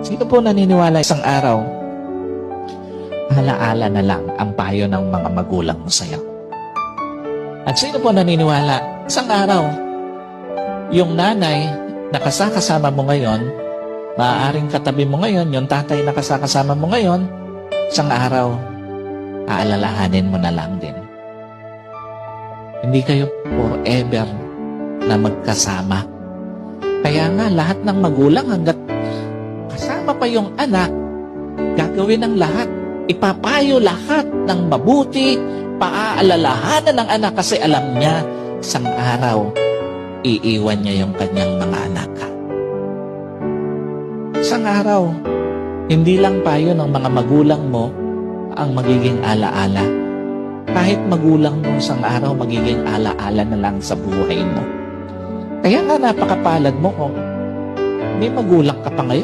Sino po naniniwala isang araw, alaala na lang ang payo ng mga magulang mo sa'yo? At sino po naniniwala, isang araw, yung nanay na kasama mo ngayon, maaaring katabi mo ngayon, yung tatay na kasama mo ngayon, isang araw, aalalahanin mo na lang din. Hindi kayo forever na magkasama. Kaya nga, lahat ng magulang hanggat kasama pa yung anak, gagawin ng lahat. Ipapayo lahat ng mabuti, paaalalahanan ng anak kasi alam niya, isang araw, iiwan niya yung kanyang mga anak. Isang araw, hindi lang payo ng mga magulang mo ang magiging alaala. Kahit magulang mo isang araw, magiging alaala na lang sa buhay mo. Kaya nga napakapalad mo kung may magulang ka pa ngayon.